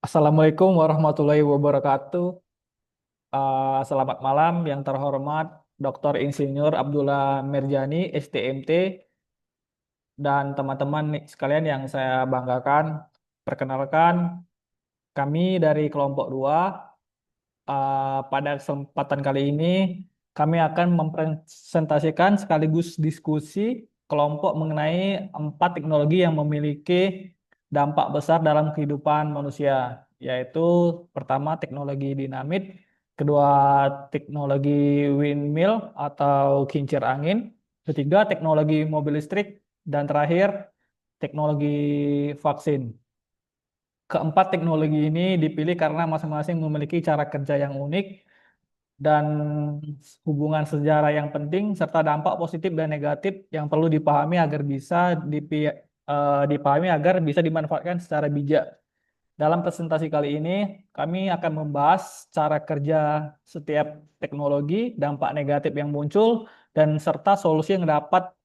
Assalamualaikum warahmatullahi wabarakatuh. Selamat malam yang terhormat Dr. Insinyur Abdullah Merjani, STMT, dan teman-teman sekalian yang saya banggakan. Perkenalkan, kami dari kelompok 2. Pada kesempatan kali ini, kami akan mempresentasikan sekaligus diskusi kelompok mengenai 4 teknologi yang memiliki dampak besar dalam kehidupan manusia, yaitu pertama teknologi dinamit, kedua teknologi windmill atau kincir angin, ketiga teknologi mobil listrik, dan terakhir teknologi vaksin. Keempat teknologi ini dipilih karena masing-masing memiliki cara kerja yang unik dan hubungan sejarah yang penting serta dampak positif dan negatif yang perlu dipahami agar dipahami agar bisa dimanfaatkan secara bijak. Dalam presentasi kali ini, kami akan membahas cara kerja setiap teknologi, dampak negatif yang muncul, dan serta solusi yang dapat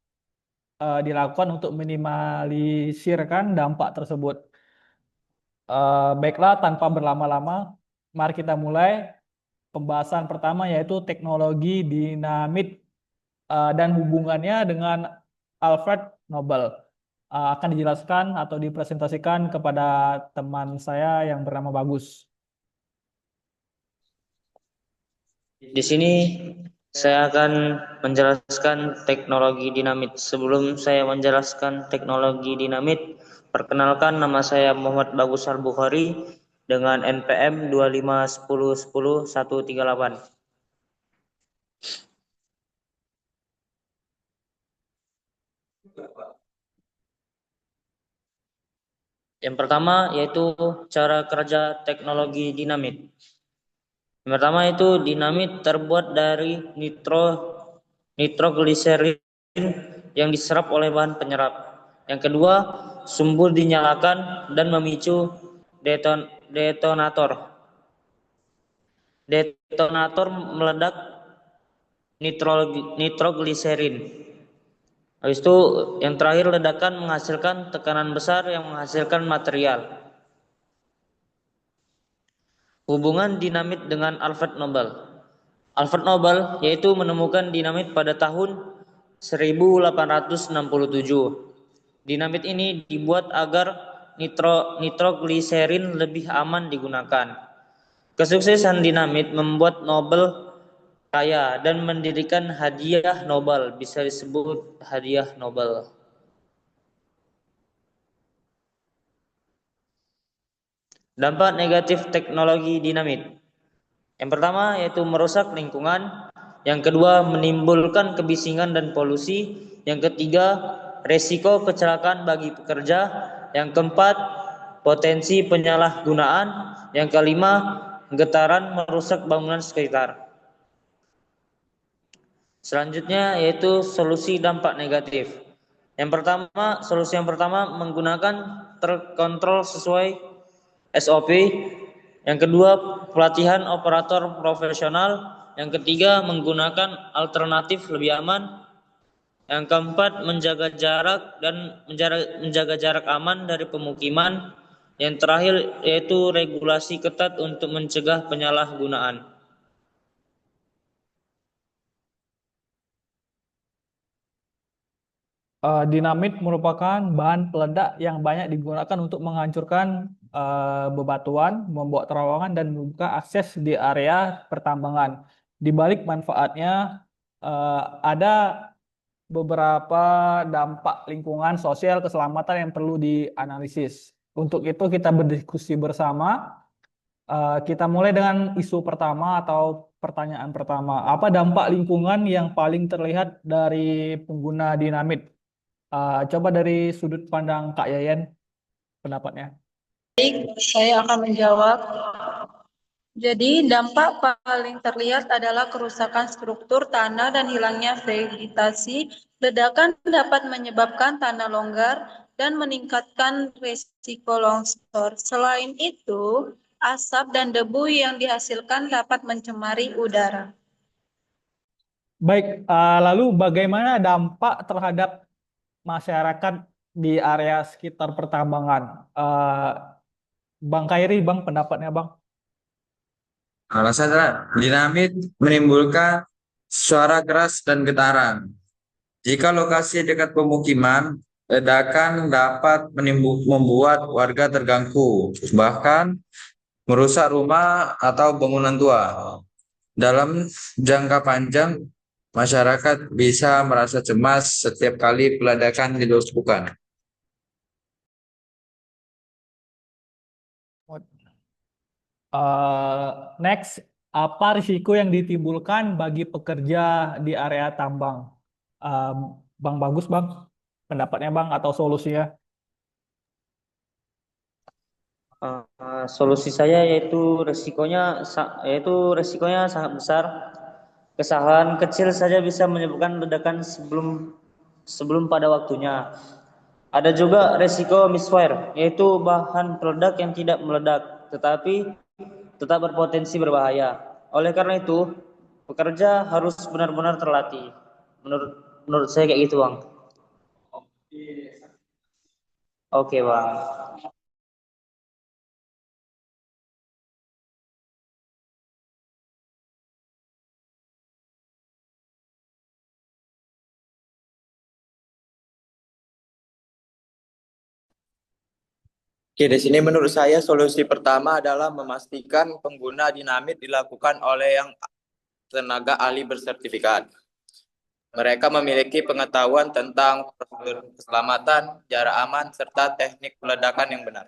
dilakukan untuk minimalisirkan dampak tersebut. Baiklah, tanpa berlama-lama, mari kita mulai pembahasan pertama yaitu teknologi dinamit dan hubungannya dengan Alfred Nobel. Akan dijelaskan atau dipresentasikan kepada teman saya yang bernama Bagus. Di sini saya akan menjelaskan teknologi dinamit. Sebelum saya menjelaskan teknologi dinamit, perkenalkan nama saya Muhammad Bagus Al-Bukhari dengan NPM 251010 138. Yang pertama yaitu cara kerja teknologi dinamit. Yang pertama itu dinamit terbuat dari nitrogliserin yang diserap oleh bahan penyerap. Yang kedua, sumbu dinyalakan dan memicu detonator. Detonator meledak nitrogliserin. Habis itu yang terakhir ledakan menghasilkan tekanan besar yang menghasilkan material. Hubungan dinamit dengan Alfred Nobel. Alfred Nobel yaitu menemukan dinamit pada tahun 1867. Dinamit ini dibuat agar nitrogliserin lebih aman digunakan. Kesuksesan dinamit membuat Nobel kaya dan mendirikan hadiah Nobel, bisa disebut hadiah Nobel. Dampak negatif teknologi dinamit. Yang pertama yaitu merusak lingkungan, yang kedua menimbulkan kebisingan dan polusi, yang ketiga resiko kecelakaan bagi pekerja, yang keempat potensi penyalahgunaan, yang kelima getaran merusak bangunan sekitar. Selanjutnya yaitu solusi dampak negatif. Solusi yang pertama menggunakan terkontrol sesuai SOP. Yang kedua, pelatihan operator profesional. Yang ketiga, menggunakan alternatif lebih aman. Yang keempat, menjaga jarak aman dari pemukiman. Yang terakhir yaitu regulasi ketat untuk mencegah penyalahgunaan. Dinamit merupakan bahan peledak yang banyak digunakan untuk menghancurkan bebatuan, membuat terowongan, dan membuka akses di area pertambangan. Di balik manfaatnya, ada beberapa dampak lingkungan, sosial, keselamatan yang perlu dianalisis. Untuk itu kita berdiskusi bersama. Kita mulai dengan isu pertama atau pertanyaan pertama. Apa dampak lingkungan yang paling terlihat dari pengguna dinamit? Coba dari sudut pandang Kak Yayan, pendapatnya. Baik, saya akan menjawab. Jadi, dampak paling terlihat adalah kerusakan struktur tanah dan hilangnya vegetasi. Ledakan dapat menyebabkan tanah longgar dan meningkatkan risiko longsor. Selain itu, asap dan debu yang dihasilkan dapat mencemari udara. Baik, lalu bagaimana dampak terhadap masyarakat di area sekitar pertambangan? Bang Kairi, Bang, pendapatnya Bang. Alasan adalah dinamit menimbulkan suara keras dan getaran. Jika lokasi dekat pemukiman, ledakan dapat membuat warga terganggu, bahkan merusak rumah atau bangunan tua. Dalam jangka panjang, masyarakat bisa merasa cemas setiap kali peledakan dilakukan. Next, apa risiko yang ditimbulkan bagi pekerja di area tambang? Eh, Bang Bagus, Bang, pendapatnya Bang atau solusinya? Solusi saya yaitu resikonya sangat besar. Kesalahan kecil saja bisa menyebabkan ledakan sebelum pada waktunya. Ada juga resiko misfire, yaitu bahan peledak yang tidak meledak, tetapi tetap berpotensi berbahaya. Oleh karena itu, pekerja harus benar-benar terlatih. Menurut menurut saya kayak gitu, Bang. Oke, Bang. Oke, di sini menurut saya solusi pertama adalah memastikan pengguna dinamit dilakukan oleh yang tenaga ahli bersertifikat. Mereka memiliki pengetahuan tentang prosedur keselamatan, jarak aman, serta teknik peledakan yang benar.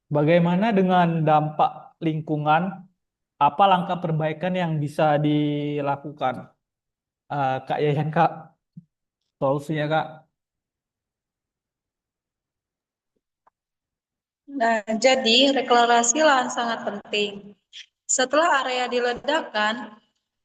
Bagaimana dengan dampak lingkungan? Apa langkah perbaikan yang bisa dilakukan? Kak Yayan, Kak, solusinya Kak. Nah, jadi reklamasi lahan sangat penting. Setelah area diledakkan,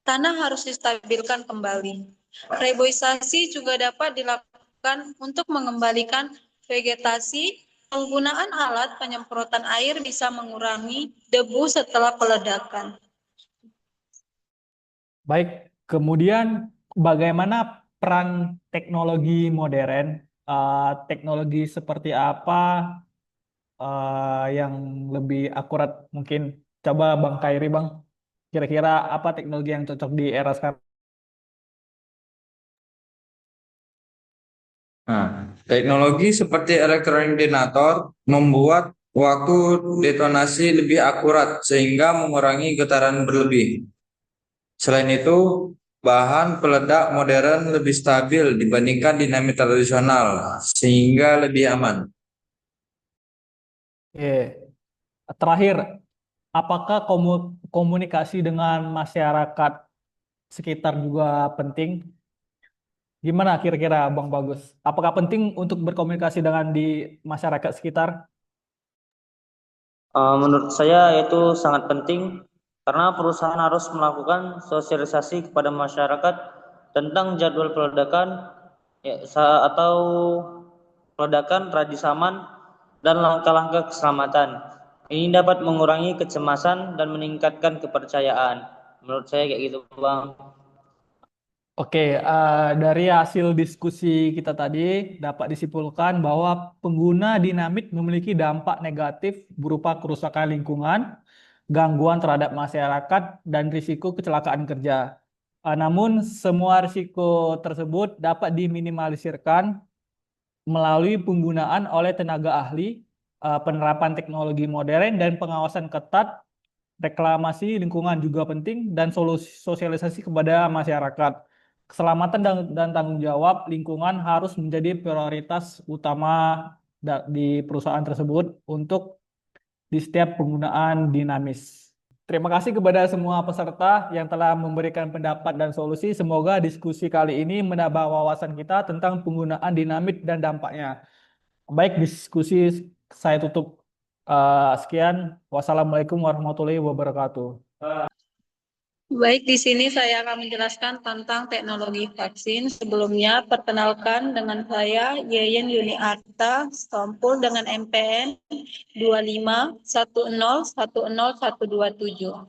tanah harus distabilkan kembali. Reboisasi juga dapat dilakukan untuk mengembalikan vegetasi. Penggunaan alat penyemprotan air bisa mengurangi debu setelah peledakan. Baik, kemudian bagaimana peran teknologi modern? Teknologi seperti apa yang lebih akurat mungkin? Coba Bang Kairi, Bang. Kira-kira apa teknologi yang cocok di era sekarang? Nah, teknologi seperti elektronik detonator membuat waktu detonasi lebih akurat sehingga mengurangi getaran berlebih. Selain itu, bahan peledak modern lebih stabil dibandingkan dinamit tradisional sehingga lebih aman. Oke. Terakhir, apakah komunikasi dengan masyarakat sekitar juga penting? Gimana kira-kira Bang Bagus? Apakah penting untuk berkomunikasi dengan di masyarakat sekitar? Menurut saya itu sangat penting karena perusahaan harus melakukan sosialisasi kepada masyarakat tentang jadwal peledakan atau peledakan tradisi aman dan langkah-langkah keselamatan. Ini dapat mengurangi kecemasan dan meningkatkan kepercayaan. Menurut saya kayak gitu, Bang. Oke, dari hasil diskusi kita tadi dapat disimpulkan bahwa pengguna dinamit memiliki dampak negatif berupa kerusakan lingkungan, gangguan terhadap masyarakat, dan risiko kecelakaan kerja. Namun, semua risiko tersebut dapat diminimalisirkan melalui penggunaan oleh tenaga ahli, penerapan teknologi modern, dan pengawasan ketat. Reklamasi lingkungan juga penting dan sosialisasi kepada masyarakat. Keselamatan dan tanggung jawab lingkungan harus menjadi prioritas utama di perusahaan tersebut untuk di setiap penggunaan dinamis. Terima kasih kepada semua peserta yang telah memberikan pendapat dan solusi. Semoga diskusi kali ini menambah wawasan kita tentang penggunaan dinamit dan dampaknya. Baik, diskusi saya tutup. Sekian. Wassalamualaikum warahmatullahi wabarakatuh. Baik, di sini saya akan menjelaskan tentang teknologi vaksin. Sebelumnya, perkenalkan dengan saya Yeyen Yuni Arta, Stompul dengan MPN 251010127.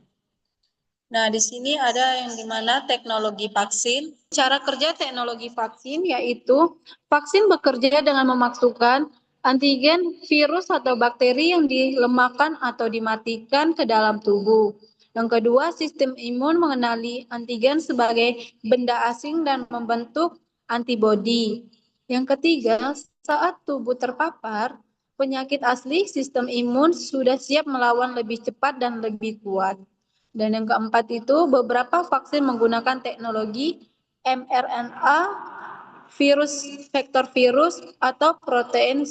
Nah, di sini ada yang dimana teknologi vaksin. Cara kerja teknologi vaksin yaitu vaksin bekerja dengan memasukkan Antigen virus atau bakteri yang dilemahkan atau dimatikan ke dalam tubuh. Yang kedua, sistem imun mengenali antigen sebagai benda asing dan membentuk antibodi. Yang ketiga, saat tubuh terpapar penyakit asli, sistem imun sudah siap melawan lebih cepat dan lebih kuat. Dan yang keempat itu, beberapa vaksin menggunakan teknologi mRNA, vektor virus, atau protein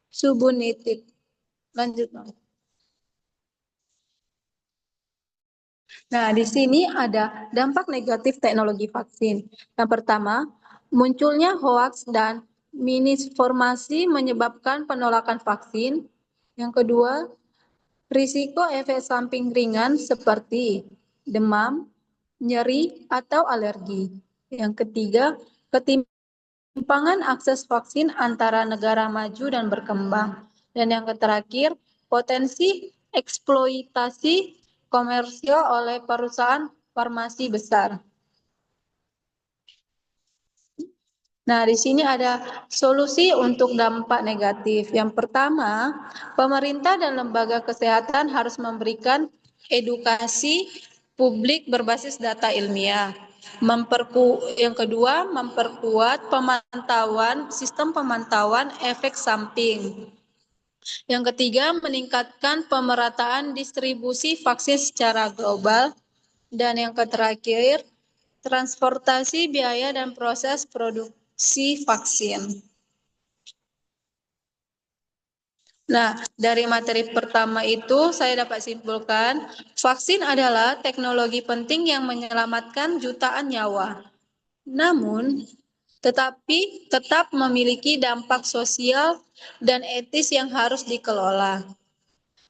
subunit. Lanjut, Bang. Nah, di sini ada dampak negatif teknologi vaksin. Yang pertama, munculnya hoaks dan misinformasi menyebabkan penolakan vaksin. Yang kedua, risiko efek samping ringan seperti demam, nyeri, atau alergi. Yang ketiga, ketimpangan akses vaksin antara negara maju dan berkembang. Dan yang terakhir, potensi eksploitasi komersial oleh perusahaan farmasi besar. Nah, di sini ada solusi untuk dampak negatif. Yang pertama, pemerintah dan lembaga kesehatan harus memberikan edukasi publik berbasis data ilmiah. Yang kedua, memperkuat sistem pemantauan efek samping. Yang ketiga, meningkatkan pemerataan distribusi vaksin secara global. Dan yang terakhir, transportasi biaya dan proses produksi vaksin. Nah, dari materi pertama itu saya dapat simpulkan, vaksin adalah teknologi penting yang menyelamatkan jutaan nyawa. Namun, tetapi tetap memiliki dampak sosial dan etis yang harus dikelola.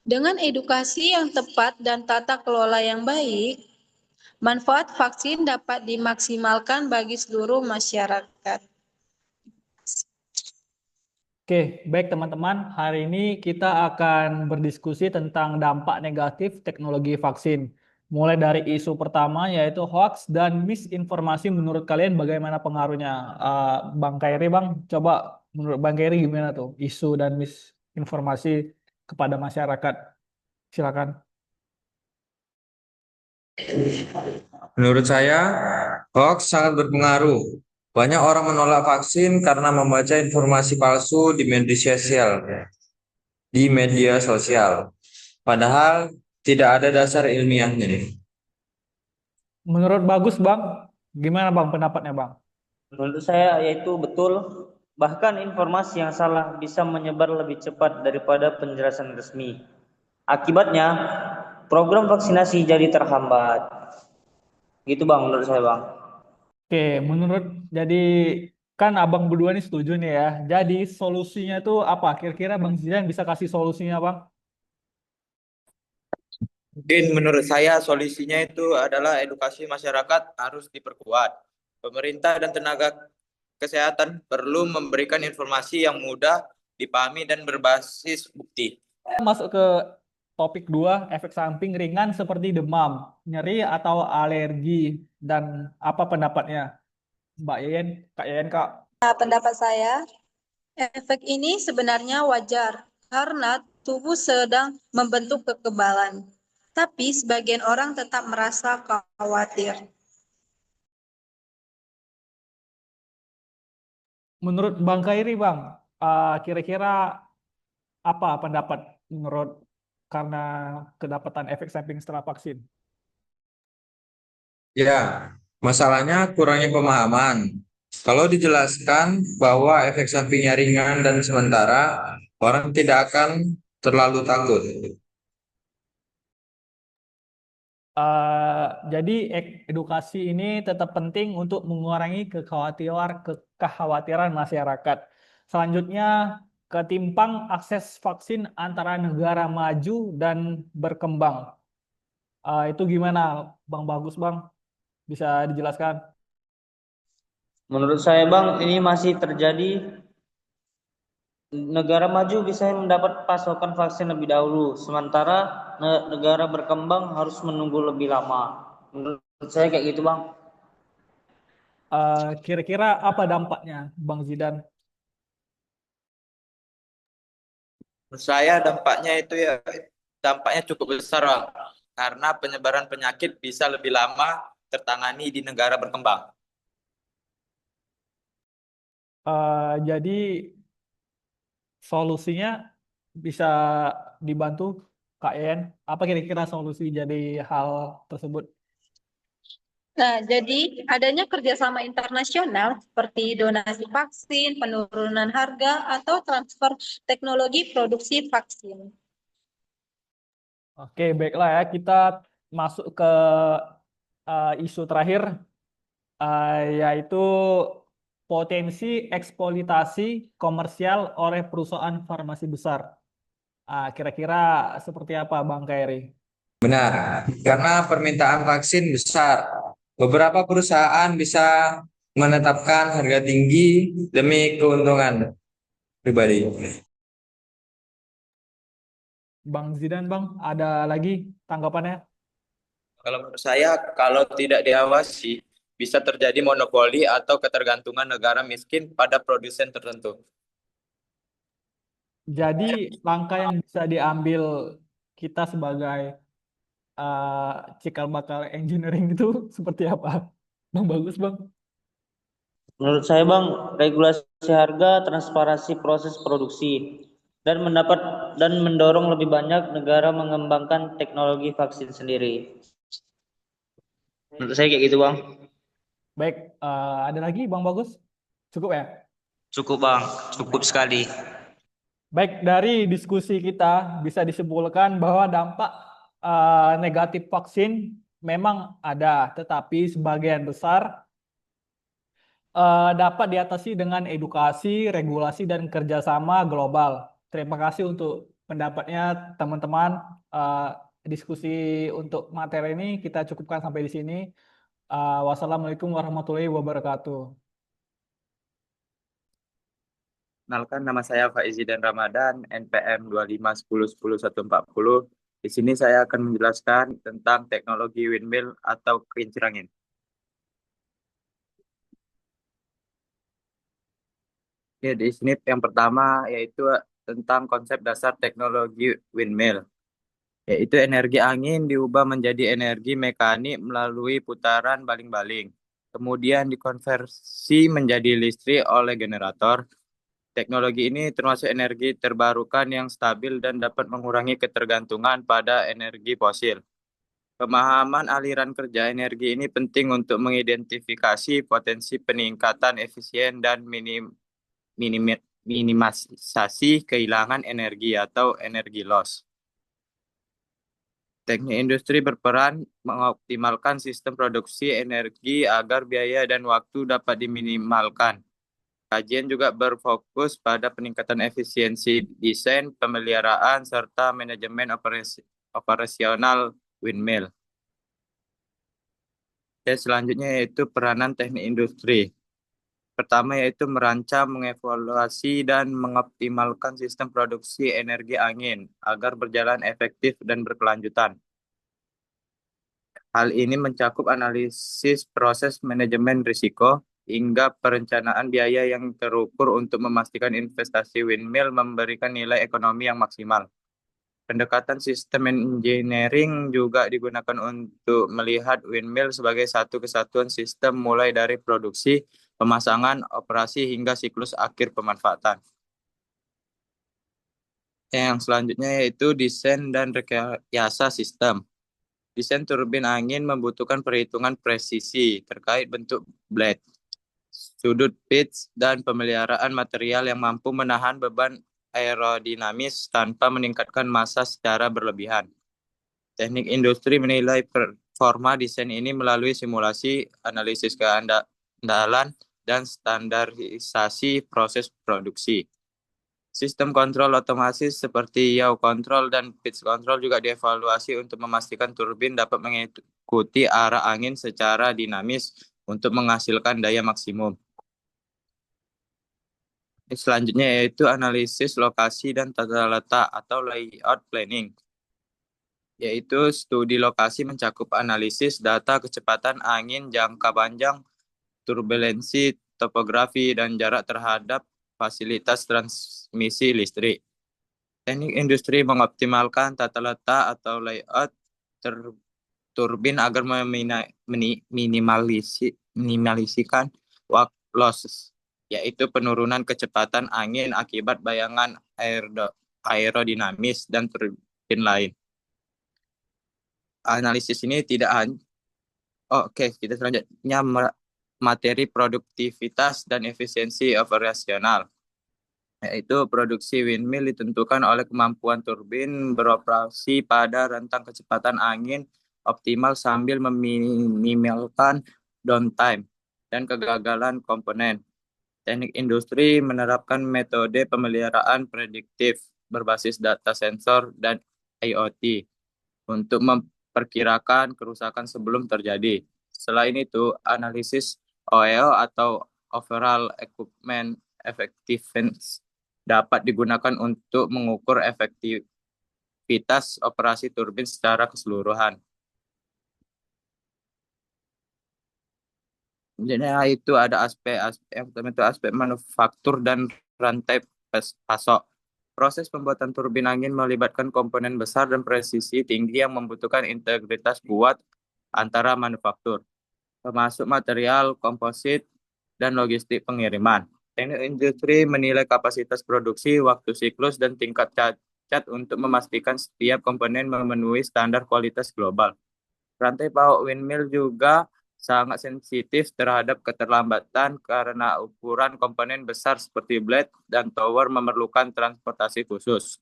Dengan edukasi yang tepat dan tata kelola yang baik, manfaat vaksin dapat dimaksimalkan bagi seluruh masyarakat. Oke, baik teman-teman. Hari ini kita akan berdiskusi tentang dampak negatif teknologi vaksin. Mulai dari isu pertama yaitu hoax dan misinformasi. Menurut kalian bagaimana pengaruhnya? Bang Kairi, Bang, coba menurut Bang Kairi gimana tuh isu dan misinformasi kepada masyarakat? Silakan. Menurut saya, hoax sangat berpengaruh. Banyak orang menolak vaksin karena membaca informasi palsu di media sosial. Padahal tidak ada dasar ilmiahnya. Menurut Bagus, Bang, gimana Bang pendapatnya, Bang? Menurut saya yaitu betul, bahkan informasi yang salah bisa menyebar lebih cepat daripada penjelasan resmi. Akibatnya, program vaksinasi jadi terhambat. Gitu Bang menurut saya Bang. Oke, jadi kan abang berdua ini setuju nih ya. Jadi solusinya tuh apa? Kira-kira Bang Zidan bisa kasih solusinya, Bang? Mungkin menurut saya solusinya itu adalah edukasi masyarakat harus diperkuat. Pemerintah dan tenaga kesehatan perlu memberikan informasi yang mudah dipahami dan berbasis bukti. Masuk ke topik 2, efek samping ringan seperti demam, nyeri atau alergi, dan apa pendapatnya? Mbak Yen, Kak Yen, Kak. Nah, pendapat saya, efek ini sebenarnya wajar karena tubuh sedang membentuk kekebalan. Tapi sebagian orang tetap merasa khawatir. Menurut Bang Kairi, Bang, kira-kira apa pendapat menurut karena kedapatan efek samping setelah vaksin? Ya, masalahnya kurangnya pemahaman. Kalau dijelaskan bahwa efek sampingnya ringan dan sementara, orang tidak akan terlalu takut. Jadi edukasi ini tetap penting untuk mengurangi kekhawatiran masyarakat. Selanjutnya, ketimpang akses vaksin antara negara maju dan berkembang. Itu gimana, Bang Bagus, Bang? Bisa dijelaskan? Menurut saya Bang ini masih terjadi. Negara maju bisa mendapat pasokan vaksin lebih dahulu, sementara negara berkembang harus menunggu lebih lama. Menurut saya kayak gitu Bang. Kira-kira apa dampaknya, Bang Zidan? Menurut saya dampaknya cukup besar, Bang. Karena penyebaran penyakit bisa lebih lama tertangani di negara berkembang. Jadi solusinya bisa dibantu Kak Yen. Apa kira-kira solusi jadi hal tersebut? Nah, jadi adanya kerjasama internasional seperti donasi vaksin, penurunan harga, atau transfer teknologi produksi vaksin. Oke, baiklah ya. Kita masuk ke isu terakhir, yaitu potensi eksploitasi komersial oleh perusahaan farmasi besar. Kira-kira seperti apa, Bang Kairi? Benar, karena permintaan vaksin besar, beberapa perusahaan bisa menetapkan harga tinggi demi keuntungan pribadi. Bang Zidan, Bang, ada lagi tanggapannya? Kalau menurut saya, kalau tidak diawasi, bisa terjadi monopoli atau ketergantungan negara miskin pada produsen tertentu. Jadi langkah yang bisa diambil kita sebagai cikal bakal engineering itu seperti apa? Bang bagus bang. Menurut saya Bang, regulasi harga, transparansi proses produksi, dan mendorong lebih banyak negara mengembangkan teknologi vaksin sendiri. Menurut saya kayak gitu Bang. Baik, ada lagi bang bagus? Cukup ya? Cukup Bang, cukup sekali. Baik, dari diskusi kita bisa disimpulkan bahwa dampak negatif vaksin memang ada, tetapi sebagian besar dapat diatasi dengan edukasi, regulasi, dan kerjasama global. Terima kasih untuk pendapatnya teman-teman. Eh, Diskusi untuk materi ini kita cukupkan sampai di sini. Wassalamualaikum warahmatullahi wabarakatuh. Kenalkan, nama saya Faizidan Ramadan, NPM 25101140. Di sini saya akan menjelaskan tentang teknologi windmill atau kincir angin. Ya, di sini yang pertama yaitu tentang konsep dasar teknologi windmill, yaitu energi angin diubah menjadi energi mekanik melalui putaran baling-baling. Kemudian dikonversi menjadi listrik oleh generator. Teknologi ini termasuk energi terbarukan yang stabil dan dapat mengurangi ketergantungan pada energi fosil. Pemahaman aliran kerja energi ini penting untuk mengidentifikasi potensi peningkatan efisien dan minimalisasi kehilangan energi atau energi loss. Teknik industri berperan mengoptimalkan sistem produksi energi agar biaya dan waktu dapat diminimalkan. Kajian juga berfokus pada peningkatan efisiensi desain, pemeliharaan, serta manajemen operasional windmill. Dan selanjutnya yaitu peranan teknik industri. Pertama yaitu merancang, mengevaluasi, dan mengoptimalkan sistem produksi energi angin agar berjalan efektif dan berkelanjutan. Hal ini mencakup analisis proses manajemen risiko hingga perencanaan biaya yang terukur untuk memastikan investasi windmill memberikan nilai ekonomi yang maksimal. Pendekatan sistem engineering juga digunakan untuk melihat windmill sebagai satu kesatuan sistem mulai dari produksi, pemasangan, operasi, hingga siklus akhir pemanfaatan. Yang selanjutnya yaitu desain dan rekayasa sistem. Desain turbin angin membutuhkan perhitungan presisi terkait bentuk blade, sudut pitch, dan pemeliharaan material yang mampu menahan beban aerodinamis tanpa meningkatkan massa secara berlebihan. Teknik industri menilai performa desain ini melalui simulasi, analisis keandalan, dan standarisasi proses produksi. Sistem kontrol otomatis seperti yaw control dan pitch control juga dievaluasi untuk memastikan turbin dapat mengikuti arah angin secara dinamis untuk menghasilkan daya maksimum. Selanjutnya yaitu analisis lokasi dan tata letak atau layout planning, yaitu studi lokasi mencakup analisis data kecepatan angin jangka panjang, turbulensi, topografi, dan jarak terhadap fasilitas transmisi listrik. Teknik industri mengoptimalkan tata letak atau layout turbin agar minimalisikan work losses, yaitu penurunan kecepatan angin akibat bayangan aerodinamis dan turbin lain. Analisis ini tidak hanya Oke, kita selanjutnya materi produktivitas dan efisiensi operasional, yaitu produksi windmill ditentukan oleh kemampuan turbin beroperasi pada rentang kecepatan angin optimal sambil meminimalkan downtime dan kegagalan komponen. Teknik industri menerapkan metode pemeliharaan prediktif berbasis data sensor dan IoT untuk memperkirakan kerusakan sebelum terjadi. Selain itu, analisis OEO atau Overall Equipment Effectiveness dapat digunakan untuk mengukur efektivitas operasi turbin secara keseluruhan. Jadi itu ada aspek yang pertama itu aspek manufaktur dan rantai pasok. Proses pembuatan turbin angin melibatkan komponen besar dan presisi tinggi yang membutuhkan integritas kuat antara manufaktur, termasuk material, komposit, dan logistik pengiriman. Teknik industri menilai kapasitas produksi, waktu siklus, dan tingkat cacat untuk memastikan setiap komponen memenuhi standar kualitas global. Rantai paut windmill juga sangat sensitif terhadap keterlambatan karena ukuran komponen besar seperti blade dan tower memerlukan transportasi khusus.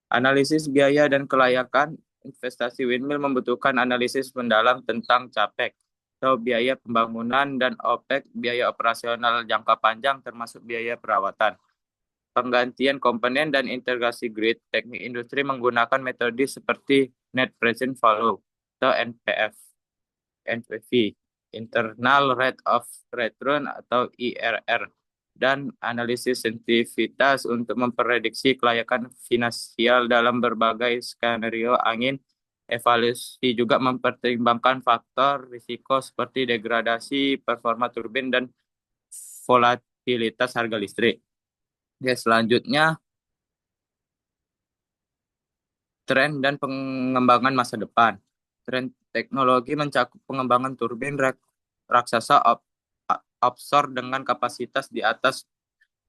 Analisis biaya dan kelayakan investasi windmill membutuhkan analisis mendalam tentang CAPEX atau biaya pembangunan dan OPEX, biaya operasional jangka panjang termasuk biaya perawatan. Penggantian komponen dan integrasi grid, teknik industri menggunakan metode seperti Net Present Value atau NPV, Internal Rate of Return atau IRR, dan analisis sensitivitas untuk memprediksi kelayakan finansial dalam berbagai skenario angin. Evaluasi juga mempertimbangkan faktor risiko seperti degradasi performa turbin dan volatilitas harga listrik. Oke, selanjutnya tren dan pengembangan masa depan. Tren teknologi mencakup pengembangan turbin raksasa offshore dengan kapasitas di atas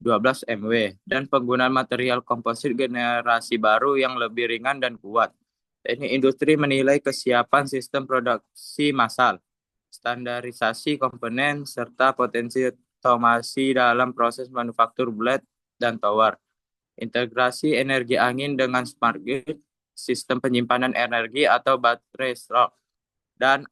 12 MW dan penggunaan material komposit generasi baru yang lebih ringan dan kuat. Teknik industri menilai kesiapan sistem produksi massal, standarisasi komponen, serta potensi otomasi dalam proses manufaktur blade dan tower. Integrasi energi angin dengan smart grid, sistem penyimpanan energi atau baterai stroke, dan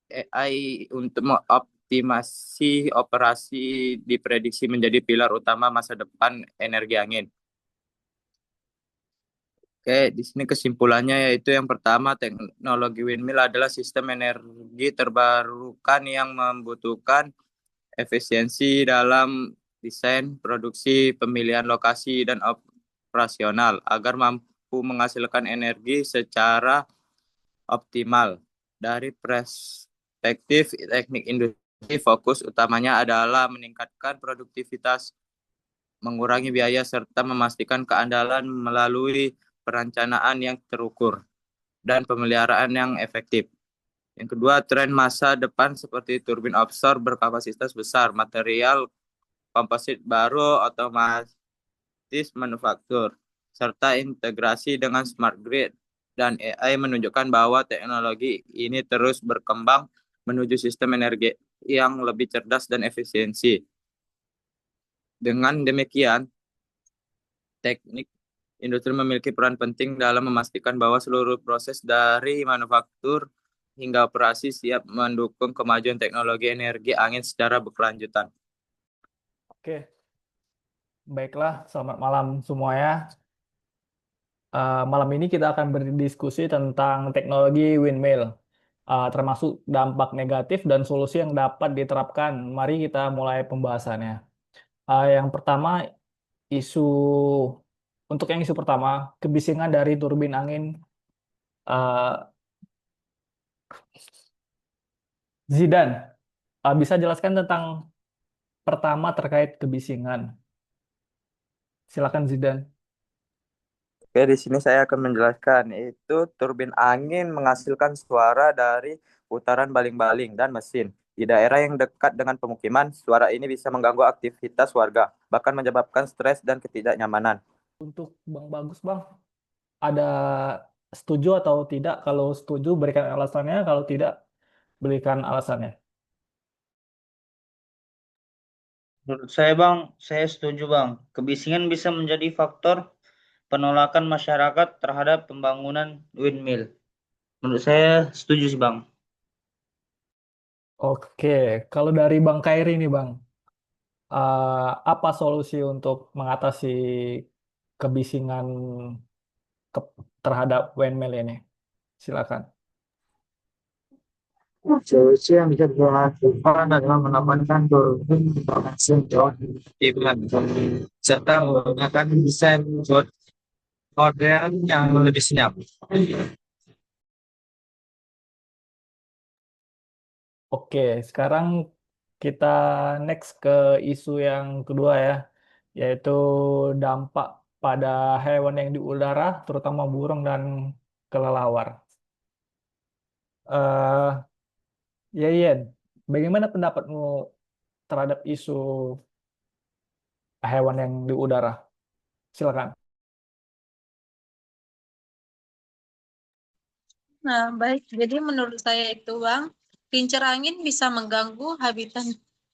AI untuk mengoptimasi operasi diprediksi menjadi pilar utama masa depan energi angin. Oke, di sini kesimpulannya yaitu yang pertama, teknologi windmill adalah sistem energi terbarukan yang membutuhkan efisiensi dalam desain, produksi, pemilihan lokasi, dan operasional agar mampu menghasilkan energi secara optimal. Dari perspektif teknik industri, fokus utamanya adalah meningkatkan produktivitas, mengurangi biaya, serta memastikan keandalan melalui perencanaan yang terukur dan pemeliharaan yang efektif. Yang kedua, tren masa depan seperti turbin offshore berkapasitas besar, material komposit baru, otomatis manufaktur, serta integrasi dengan smart grid dan AI menunjukkan bahwa teknologi ini terus berkembang menuju sistem energi yang lebih cerdas dan efisiensi. Dengan demikian, teknik industri memiliki peran penting dalam memastikan bahwa seluruh proses dari manufaktur hingga operasi siap mendukung kemajuan teknologi energi angin secara berkelanjutan. Oke, baiklah, selamat malam semuanya. Malam ini kita akan berdiskusi tentang teknologi windmill, termasuk dampak negatif dan solusi yang dapat diterapkan. Mari kita mulai pembahasannya. Yang pertama, isu untuk yang isu pertama, kebisingan dari turbin angin. Uh, Zidan, bisa jelaskan tentang pertama terkait kebisingan. Silakan Zidan. Oke, di sini saya akan menjelaskan, yaitu turbin angin menghasilkan suara dari putaran baling-baling dan mesin. Di daerah yang dekat dengan pemukiman, suara ini bisa mengganggu aktivitas warga, bahkan menyebabkan stres dan ketidaknyamanan. Untuk Bang Bagus, Bang, ada setuju atau tidak? Kalau setuju, berikan alasannya. Kalau tidak, berikan alasannya. Menurut saya Bang, saya setuju Bang. Kebisingan bisa menjadi faktor penolakan masyarakat terhadap pembangunan windmill. Menurut saya setuju sih Bang. Oke, kalau dari Bang Kairi nih, Bang, apa solusi untuk mengatasi kebisingan terhadap windmill ini? Silakan. Solusi yang bisa dilakukan adalah menambahkan turbin mesin jauh serta menggunakan desain modern yang lebih senyap. Oke, sekarang kita next ke isu yang kedua ya, yaitu dampak pada hewan yang di udara, terutama burung dan kelelawar. eh Yayen, bagaimana pendapatmu terhadap isu hewan yang di udara? Silakan. Nah, baik. Jadi menurut saya itu, Bang, kincir angin bisa mengganggu habitat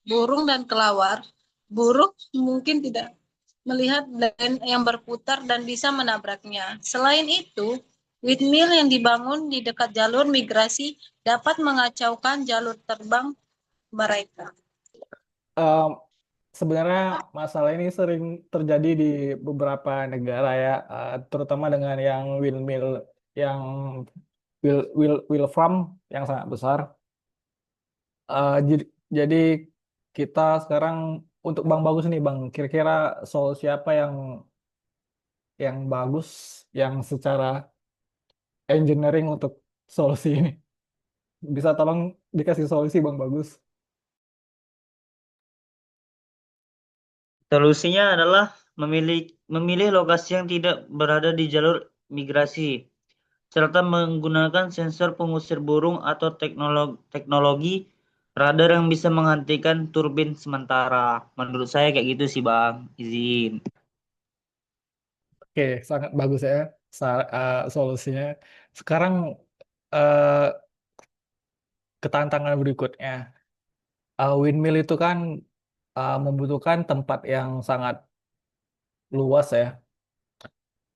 burung dan kelawar. Burung mungkin tidak melihat dan yang berputar dan bisa menabraknya. Selain itu, windmill yang dibangun di dekat jalur migrasi dapat mengacaukan jalur terbang mereka. Em, Sebenarnya masalah ini sering terjadi di beberapa negara ya, terutama dengan yang windmill, yang wheel farm yang sangat besar. Jadi kita sekarang untuk Bang Bagus nih Bang, kira-kira solusi apa yang bagus, yang secara engineering untuk solusi ini? Bisa tolong dikasih solusi Bang Bagus? Solusinya adalah memilih lokasi yang tidak berada di jalur migrasi, serta menggunakan sensor pengusir burung atau teknologi radar yang bisa menghentikan turbin sementara. Menurut saya kayak gitu sih Bang. Izin. Oke, sangat bagus ya solusinya. Sekarang eh, ketantangan berikutnya. Windmill itu kan membutuhkan tempat yang sangat luas ya,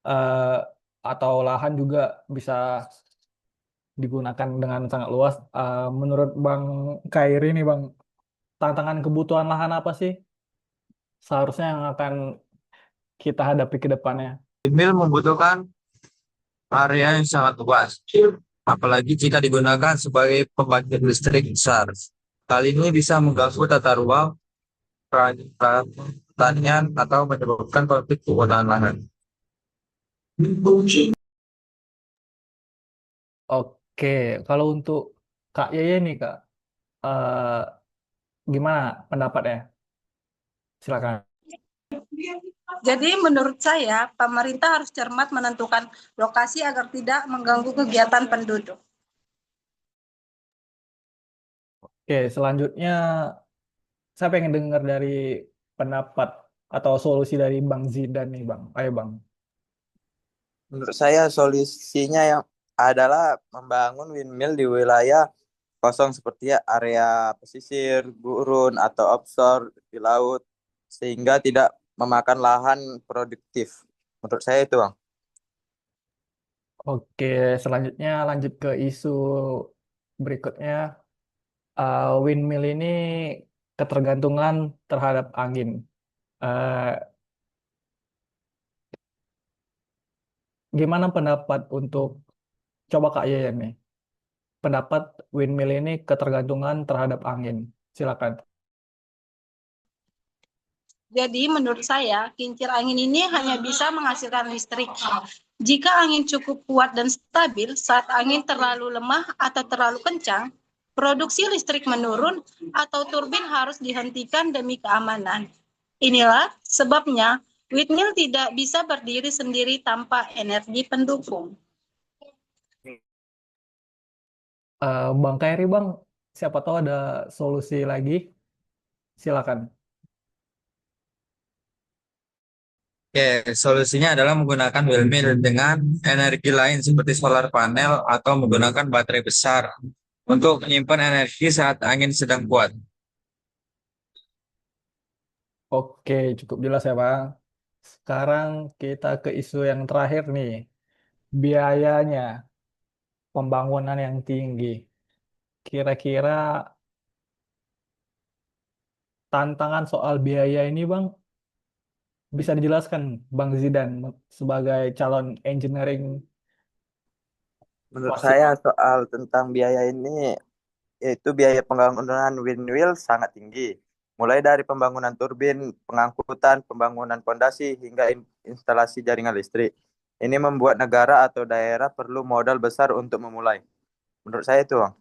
eh, atau lahan juga bisa digunakan dengan sangat luas. Menurut Bang Kairi nih Bang, tantangan kebutuhan lahan apa sih seharusnya yang akan kita hadapi ke depannya? Windmill membutuhkan area yang sangat luas, apalagi jika digunakan sebagai pembangkit listrik besar. Hal ini bisa mengganggu tata ruang, pertanian, atau menyebabkan konflik penggunaan lahan. Oke, kalau untuk Kak Yeye nih Kak, eh, gimana pendapatnya? Silakan. Jadi menurut saya, pemerintah harus cermat menentukan lokasi agar tidak mengganggu kegiatan penduduk. Oke, selanjutnya saya pengen dengar dari pendapat atau solusi dari Bang Zidan nih Bang. Ayo Bang. Menurut saya solusinya yang adalah membangun windmill di wilayah kosong seperti area pesisir, gurun, atau offshore di laut, sehingga tidak memakan lahan produktif. Menurut saya itu, Bang. Oke, selanjutnya lanjut ke isu berikutnya. Windmill ini ketergantungan terhadap angin. Eh, Gimana pendapat untuk coba Kak Yayan nih? Pendapat windmill ini ketergantungan terhadap angin. Silakan. Jadi menurut saya, kincir angin ini hanya bisa menghasilkan listrik. Jika angin cukup kuat dan stabil, saat angin terlalu lemah atau terlalu kencang, produksi listrik menurun atau turbin harus dihentikan demi keamanan. Inilah sebabnya Windmill tidak bisa berdiri sendiri tanpa energi pendukung. Bang Kairi, Bang, siapa tahu ada solusi lagi. Silakan. Oke, solusinya adalah menggunakan windmill dengan energi lain seperti solar panel atau menggunakan baterai besar untuk menyimpan energi saat angin sedang kuat. Oke, cukup jelas ya, Bang. Sekarang kita ke isu yang terakhir nih, biayanya pembangunan yang tinggi. Kira-kira tantangan soal biaya ini, Bang, bisa dijelaskan, Bang Zidan, sebagai calon engineering Menurut wasit. saya soal tentang biaya ini, yaitu biaya pembangunan windmill sangat tinggi. Mulai dari pembangunan turbin, pengangkutan, pembangunan fondasi, hingga instalasi jaringan listrik. Ini membuat negara atau daerah perlu modal besar untuk memulai. Menurut saya itu, Bang.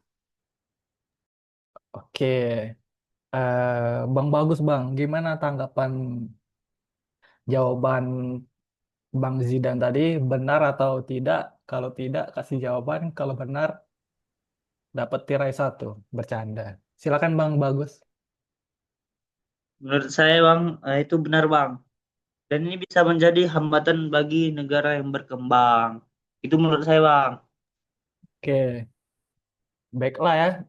Oke, Bang Bagus, Bang, gimana tanggapan jawaban Bang Zidan tadi, benar atau tidak? Kalau tidak, kasih jawaban. Kalau benar, dapat tirai satu. Bercanda. Silakan Bang Bagus. Menurut saya Bang, itu benar Bang. Dan ini bisa menjadi hambatan bagi negara yang berkembang. Itu menurut saya Bang. Oke, baiklah ya.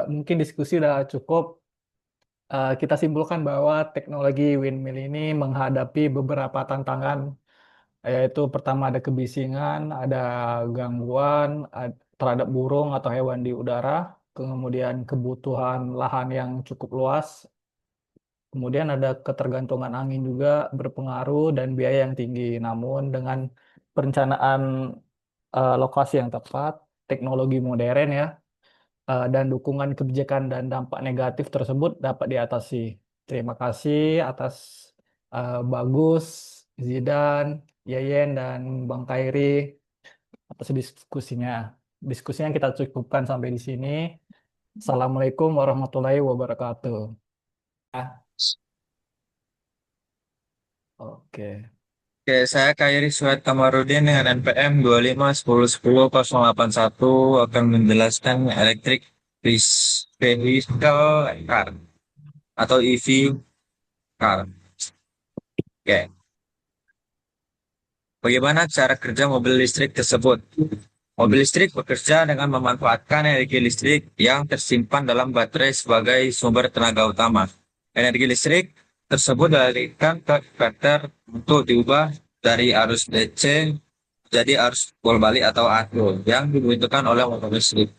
Mungkin diskusi udah cukup. Kita simpulkan bahwa teknologi windmill ini menghadapi beberapa tantangan, yaitu pertama ada kebisingan, ada gangguan terhadap burung atau hewan di udara, kemudian kebutuhan lahan yang cukup luas, kemudian ada ketergantungan angin juga berpengaruh dan biaya yang tinggi. Namun dengan perencanaan lokasi yang tepat, teknologi modern ya, dan dukungan kebijakan dan dampak negatif tersebut dapat diatasi. Terima kasih atas Bagus, Zidan, Yayen, dan Bang Kairi atas diskusinya. Diskusinya kita cukupkan sampai di sini. Assalamualaikum warahmatullahi wabarakatuh. Ah, oke. Oke, saya Khairi Sued Kamarudin dengan NPM 25101081 akan menjelaskan electric vehicle car atau EV car. Oke, bagaimana cara kerja mobil listrik tersebut? Mobil listrik bekerja dengan memanfaatkan energi listrik yang tersimpan dalam baterai sebagai sumber tenaga utama. Energi listrik tersebut dialirkan ke inverter untuk diubah dari arus DC jadi arus bolak-balik atau AC yang dibutuhkan oleh motor listrik.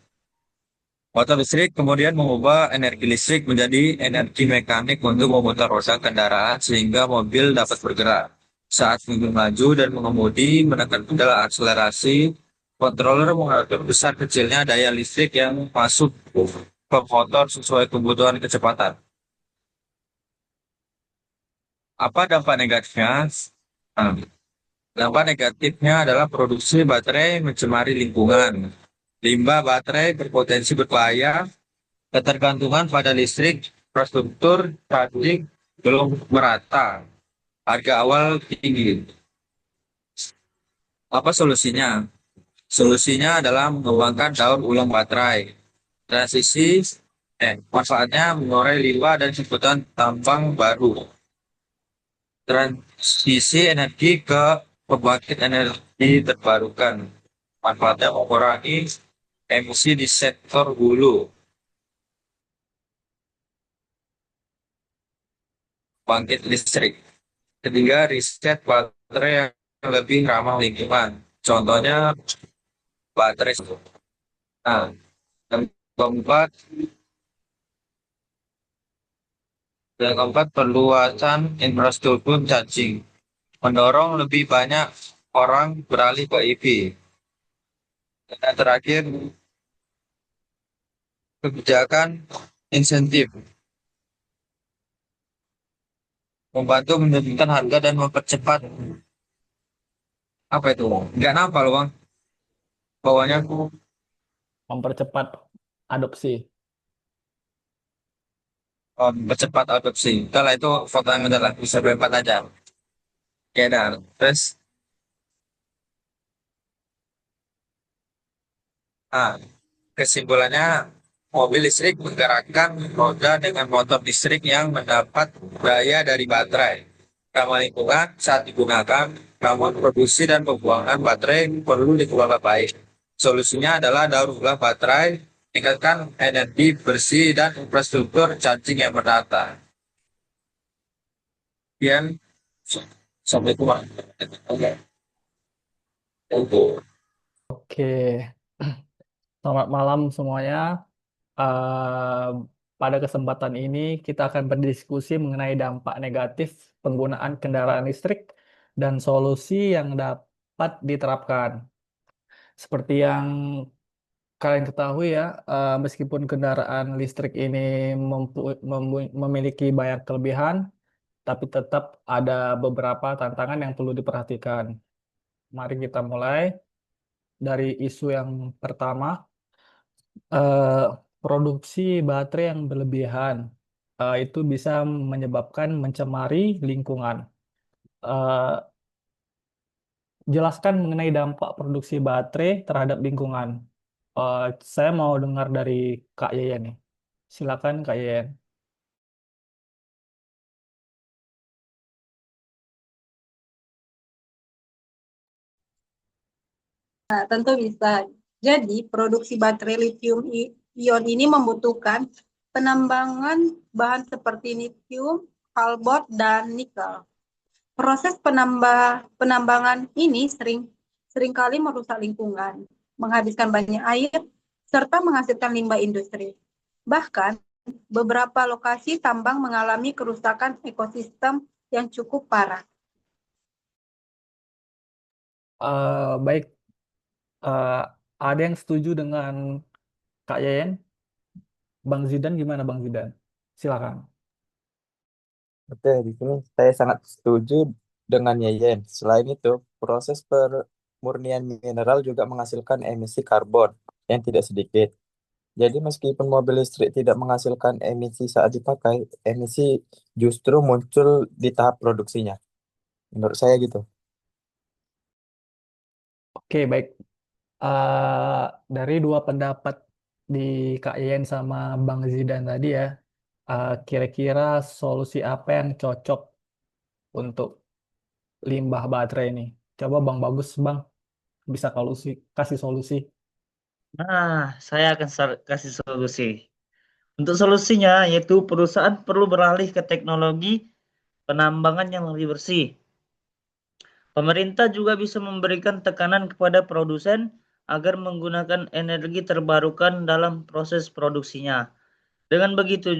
Motor listrik kemudian mengubah energi listrik menjadi energi mekanik untuk memutar roda kendaraan sehingga mobil dapat bergerak. Saat mobil maju dan mengemudi menekan pedal akselerasi, controller mengatur besar kecilnya daya listrik yang masuk ke motor sesuai kebutuhan kecepatan. Apa dampak negatifnya? Nah, dampak negatifnya adalah produksi baterai mencemari lingkungan. Limbah baterai berpotensi berbahaya, ketergantungan pada listrik, infrastruktur, charging belum merata, harga awal tinggi. Apa solusinya? Solusinya adalah mengembangkan daur ulang baterai. Manfaatnya mengurai limbah dan kebutuhan tambang baru. Transisi energi ke pembangkit energi terbarukan. Manfaatnya mengurangi emisi di sektor hulu. Bangkit listrik. Ketiga, riset baterai yang lebih ramah lingkungan. Contohnya baterai. Nah, yang keempat, perluasan infrastruktur charging. Mendorong lebih banyak orang beralih ke EV. Dan terakhir, kebijakan insentif. Membantu menurunkan harga dan mempercepat. Apa itu? Nggak nafal, Bang. Bawahnya Mempercepat adopsi. mempercepat adopsi. Kalau itu foto yang udah bisa berempat aja. Ya, dan terus ah, kesimpulannya mobil listrik menggerakkan roda dengan motor listrik yang mendapat daya dari baterai. Ramah lingkungan saat digunakan, namun produksi dan pembuangan baterai perlu dikelola baik. Solusinya adalah daur ulang baterai, tingkatkan energi bersih dan infrastruktur charging yang merata. Kemudian, sampai tua. Oke, selamat malam semuanya. Eh, Pada kesempatan ini kita akan berdiskusi mengenai dampak negatif penggunaan kendaraan listrik dan solusi yang dapat diterapkan. Seperti yang kalian ketahui ya, meskipun kendaraan listrik ini memiliki banyak kelebihan, tapi tetap ada beberapa tantangan yang perlu diperhatikan. Mari kita mulai dari isu yang pertama, eh, produksi baterai yang berlebihan. Itu bisa menyebabkan mencemari lingkungan. Eh, Jelaskan mengenai dampak produksi baterai terhadap lingkungan. Eh, saya mau dengar dari Kak Yeyen nih. Silakan Kak Yeyen. Nah, tentu bisa. Jadi, produksi baterai lithium ion ini membutuhkan penambangan bahan seperti lithium, cobalt, dan nikel. Proses penambangan ini seringkali merusak lingkungan, menghabiskan banyak air, serta menghasilkan limbah industri. Bahkan, beberapa lokasi tambang mengalami kerusakan ekosistem yang cukup parah. Baik, eh, ada yang setuju dengan Kak Yeyen? Bang Zidan gimana Bang Zidan? Silakan. Oke, di sini saya sangat setuju dengan Yeyen. Selain itu, proses pemurnian mineral juga menghasilkan emisi karbon yang tidak sedikit. Jadi meskipun mobil listrik tidak menghasilkan emisi saat dipakai, emisi justru muncul di tahap produksinya. Menurut saya gitu. Oke, baik. Eh, dari dua pendapat di Kak Yen sama Bang Zidan tadi ya, kira-kira solusi apa yang cocok untuk limbah baterai ini? Coba Bang Bagus, Bang, bisa kasih solusi. Nah, saya akan kasih solusi. Untuk solusinya, yaitu perusahaan perlu beralih ke teknologi penambangan yang lebih bersih. Pemerintah juga bisa memberikan tekanan kepada produsen agar menggunakan energi terbarukan dalam proses produksinya. Dengan begitu,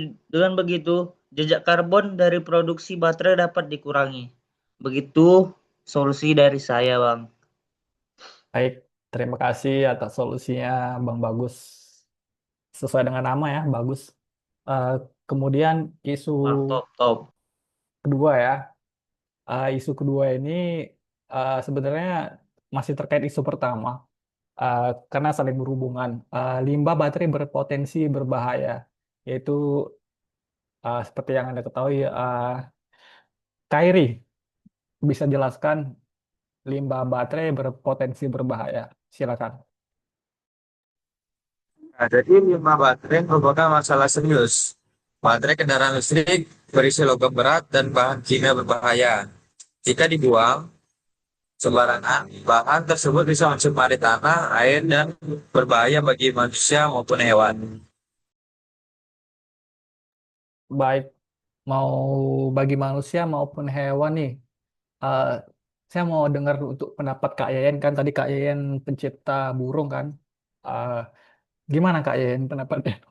jejak karbon dari produksi baterai dapat dikurangi. Begitu solusi dari saya, Bang. Baik, terima kasih atas solusinya Bang Bagus. Sesuai dengan nama ya, Bagus. Eh, Kemudian isu Top, top. kedua ya. Isu kedua ini sebenarnya masih terkait isu pertama. Karena saling berhubungan. Limbah baterai berpotensi berbahaya, yaitu seperti yang Anda ketahui, Kairi bisa jelaskan limbah baterai berpotensi berbahaya. Silakan. Nah, jadi limbah baterai merupakan masalah serius. Baterai kendaraan listrik berisi logam berat dan bahan kimia berbahaya. Jika dibuang sembarangan, bahan tersebut bisa mencemari tanah, air, dan berbahaya bagi manusia maupun hewan. Baik, mau bagi manusia maupun hewan nih, eh, saya mau dengar untuk pendapat Kak Yayan kan tadi Kak Yayan pencipta burung kan. Eh, Gimana Kak Yayan pendapatnya?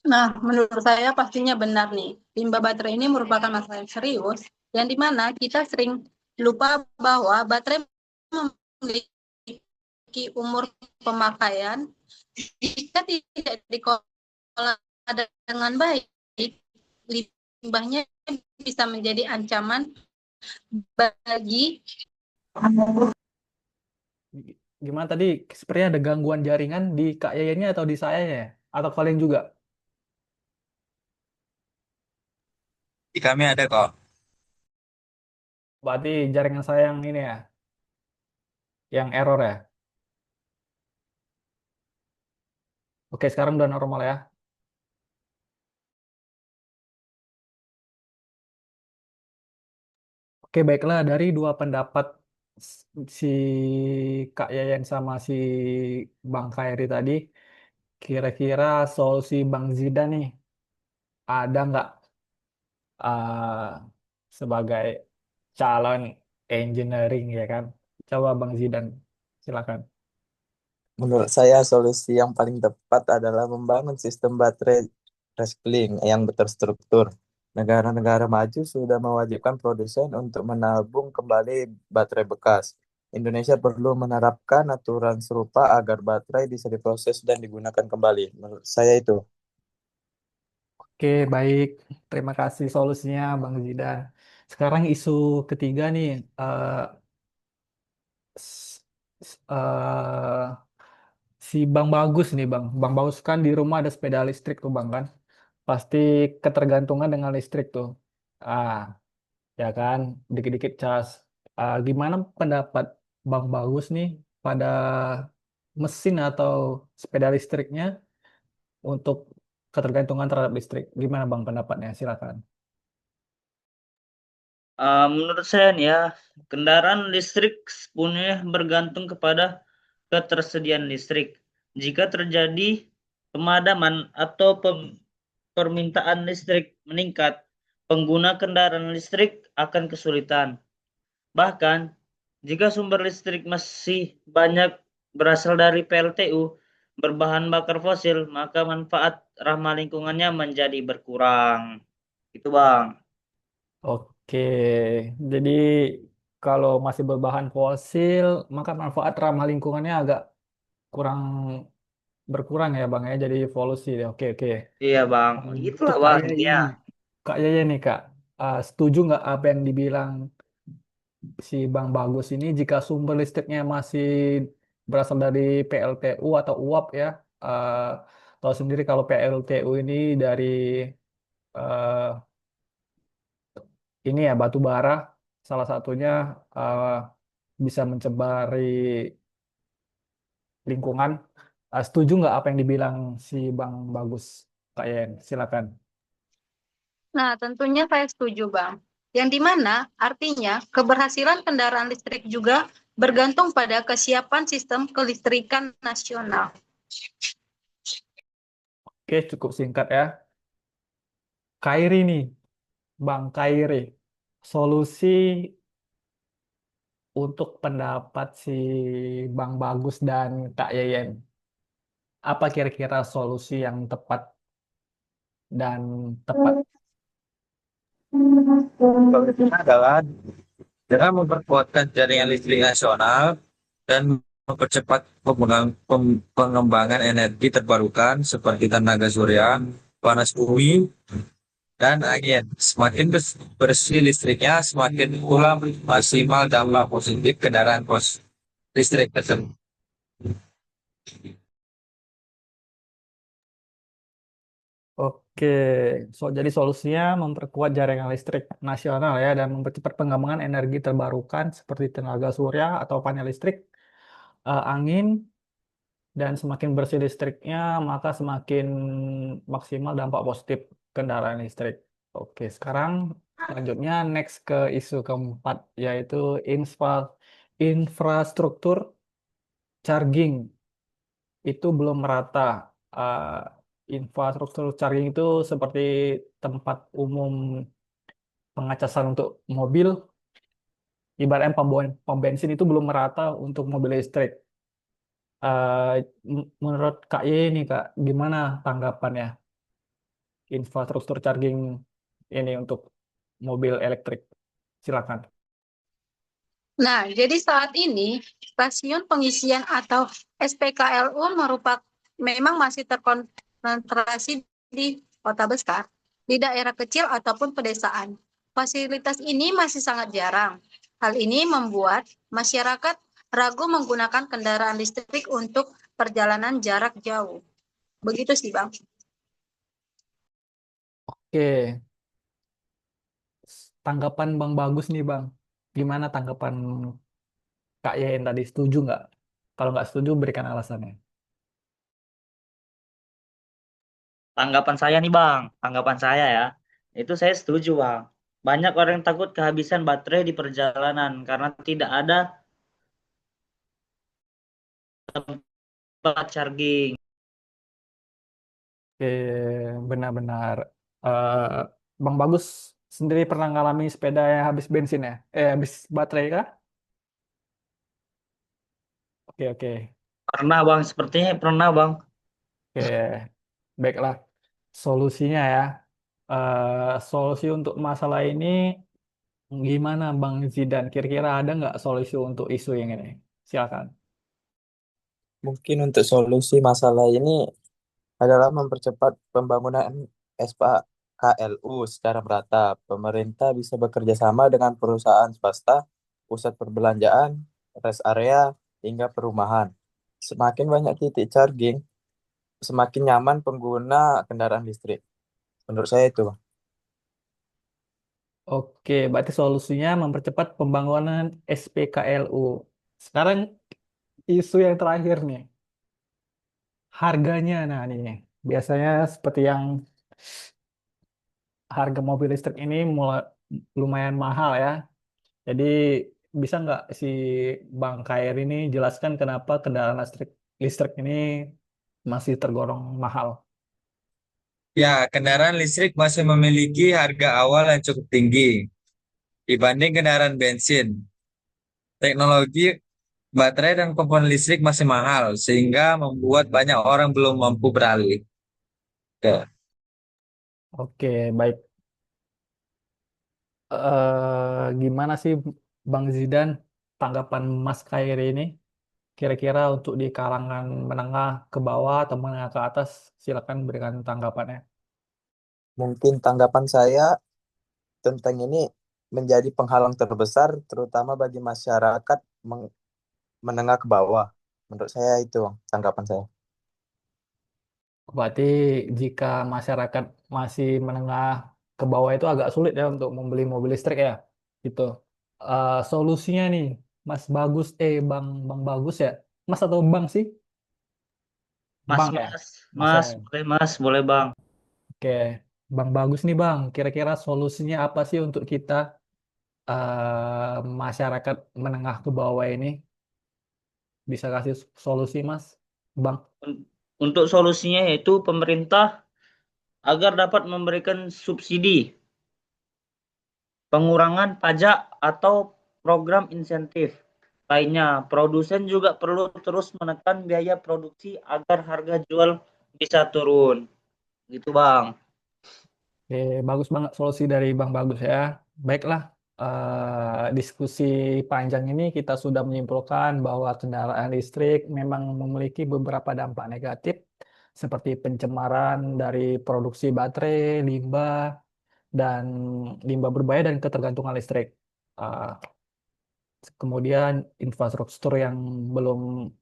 Nah, menurut saya pastinya benar nih. Limbah baterai ini merupakan masalah yang serius, yang dimana kita sering lupa bahwa baterai memiliki umur pemakaian. Jika tidak dikelola dengan baik, limbahnya bisa menjadi ancaman bagi. Gimana tadi? Sepertinya ada gangguan jaringan di Kak Yayannya atau di saya ya? Atau kalian juga? Di kami ada kok. Berarti jaringan saya yang ini ya, yang error ya. Oke, sekarang udah normal ya. Oke, baiklah dari dua pendapat si Kak Yayan sama si Bang Khairi tadi, kira-kira solusi Bang Zidan nih ada nggak sebagai calon engineering ya kan? Coba Bang Zidan, silakan. Menurut saya solusi yang paling tepat adalah membangun sistem baterai recycling yang terstruktur. Negara-negara maju sudah mewajibkan produsen untuk menabung kembali baterai bekas. Indonesia perlu menerapkan aturan serupa agar baterai bisa diproses dan digunakan kembali. Menurut saya itu. Oke, baik. Terima kasih solusinya Bang Zidan. Sekarang isu ketiga nih, s- eh, si Bang Bagus nih Bang. Bang Bagus kan di rumah ada sepeda listrik tuh Bang kan. Pasti ketergantungan dengan listrik tuh. Ah, ya kan, dikit-dikit cas. Gimana pendapat Bang Bagus nih pada mesin atau sepeda listriknya untuk ketergantungan terhadap listrik? Gimana Bang pendapatnya? Silakan. Menurut saya nih ya, kendaraan listrik sepenuhnya bergantung kepada ketersediaan listrik. Jika terjadi pemadaman atau permintaan listrik meningkat, pengguna kendaraan listrik akan kesulitan. Bahkan, jika sumber listrik masih banyak berasal dari PLTU berbahan bakar fosil, maka manfaat ramah lingkungannya menjadi berkurang. Itu, Bang. Oke, jadi kalau masih berbahan fosil, maka manfaat ramah lingkungannya agak kurang berkurang ya Bang ya, jadi polusi deh. Oke, oke. Iya, Bang. Untuk Itulah, Kak Bang, Yaya intinya. nih, Kak Yaya nih Kak, setuju nggak apa yang dibilang si Bang Bagus ini jika sumber listriknya masih berasal dari PLTU atau uap ya, eh, tahu sendiri kalau PLTU ini dari eh, ini ya batu bara, salah satunya eh, bisa mencemari lingkungan. Setuju nggak apa yang dibilang si Bang Bagus? Kak Yen, silakan. Nah, tentunya saya setuju, Bang. Yang dimana artinya keberhasilan kendaraan listrik juga bergantung pada kesiapan sistem kelistrikan nasional. Oke, cukup singkat ya. Kairi nih, Bang Kairi. Solusi untuk pendapat si Bang Bagus dan Kak Yeyen. Apa kira-kira solusi yang tepat dan tepat? Solusinya adalah dengan memperkuatkan jaringan listrik nasional dan mempercepat pengembangan energi terbarukan seperti tenaga surya, panas bumi, dan angin. Semakin bersih listriknya, semakin pula maksimal dampak positif kendaraan listrik tersebut. Oke, jadi solusinya memperkuat jaringan listrik nasional ya dan mempercepat pengembangan energi terbarukan seperti tenaga surya atau panel listrik, angin, dan semakin bersih listriknya maka semakin maksimal dampak positif kendaraan listrik. Oke, sekarang selanjutnya next ke isu keempat yaitu infrastruktur charging itu belum merata. Eh, Infrastruktur charging itu seperti tempat umum pengacasan untuk mobil, ibaratnya pom bensin itu belum merata untuk mobil listrik. Menurut Kak Ye ini Kak, gimana tanggapannya infrastruktur charging ini untuk mobil elektrik? Silakan. Nah, jadi saat ini stasiun pengisian atau SPKLU memang masih terkonsentrasi di kota besar, di daerah kecil ataupun pedesaan. Fasilitas ini masih sangat jarang. Hal ini membuat masyarakat ragu menggunakan kendaraan listrik untuk perjalanan jarak jauh. Begitu sih, Bang. Oke, tanggapan Bang Bagus nih Bang. Gimana tanggapan Kak Yayan tadi? Setuju nggak? Kalau nggak setuju, berikan alasannya. Tanggapan saya nih Bang, tanggapan saya ya, itu saya setuju Bang. Banyak orang yang takut kehabisan baterai di perjalanan karena tidak ada tempat charging. Oke, benar-benar. Eh, Bang Bagus sendiri pernah ngalami sepeda yang habis bensin ya? Habis baterai kah? Oke, oke. Pernah Bang, sepertinya pernah Bang. Oke, baiklah. Solusinya ya. Solusi untuk masalah ini gimana Bang Zidan? Kira-kira ada nggak solusi untuk isu yang ini? Silakan. Mungkin untuk solusi masalah ini adalah mempercepat pembangunan SPKLU secara merata. Pemerintah bisa bekerja sama dengan perusahaan swasta, pusat perbelanjaan, rest area, hingga perumahan. Semakin banyak titik charging, semakin nyaman pengguna kendaraan listrik. Menurut saya itu, Bang. Oke, berarti solusinya mempercepat pembangunan SPKLU. Sekarang isu yang terakhir nih, harganya. Nah, nih, biasanya seperti yang harga mobil listrik ini mulai lumayan mahal ya. Jadi bisa nggak si Bang Kair ini jelaskan kenapa kendaraan listrik listrik ini masih tergolong mahal? Ya, kendaraan listrik masih memiliki harga awal yang cukup tinggi dibanding kendaraan bensin. Teknologi baterai dan komponen listrik masih mahal, sehingga membuat banyak orang belum mampu beralih. Ke- Oke, baik. Gimana sih Bang Zidan tanggapan Mas Kair ini? Kira-kira untuk di kalangan menengah ke bawah atau menengah ke atas, silakan berikan tanggapannya. Mungkin tanggapan saya tentang ini menjadi penghalang terbesar, terutama bagi masyarakat menengah ke bawah. Menurut saya itu, Bang, tanggapan saya. Berarti jika masyarakat masih menengah ke bawah itu agak sulit ya untuk membeli mobil listrik ya, gitu. Solusinya nih, Mas Bagus, Bang Bagus ya, Mas atau Bang sih? Mas, Bang ya, mas, Mas ya. mas, boleh Bang. Oke, Bang Bagus nih Bang, kira-kira solusinya apa sih untuk kita masyarakat menengah ke bawah ini? Bisa kasih solusi Mas, Bang? Untuk solusinya yaitu pemerintah agar dapat memberikan subsidi, pengurangan pajak atau program insentif lainnya. Produsen juga perlu terus menekan biaya produksi agar harga jual bisa turun. Gitu, Bang. Oke, bagus banget solusi dari Bang Bagus ya. Baiklah, diskusi panjang ini kita sudah menyimpulkan bahwa kendaraan listrik memang memiliki beberapa dampak negatif seperti pencemaran dari produksi baterai, dan limbah berbahaya dan ketergantungan listrik. Uh, Kemudian infrastruktur yang belum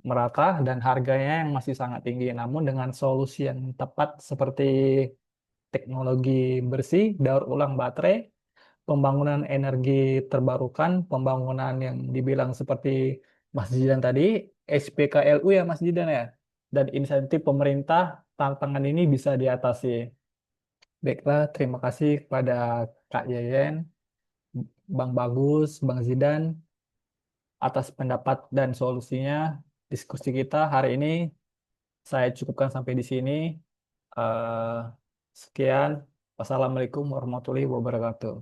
merata dan harganya yang masih sangat tinggi. Namun dengan solusi yang tepat seperti teknologi bersih, daur ulang baterai, pembangunan energi terbarukan, pembangunan yang dibilang seperti Mas Jidan tadi, SPKLU ya Mas Jidan ya, dan insentif pemerintah, tantangan ini bisa diatasi. Baiklah, terima kasih kepada Kak Yeyen, Bang Bagus, Bang Zidan atas pendapat dan solusinya. Diskusi kita hari ini saya cukupkan sampai di sini. Eh, Sekian. Wassalamualaikum warahmatullahi wabarakatuh.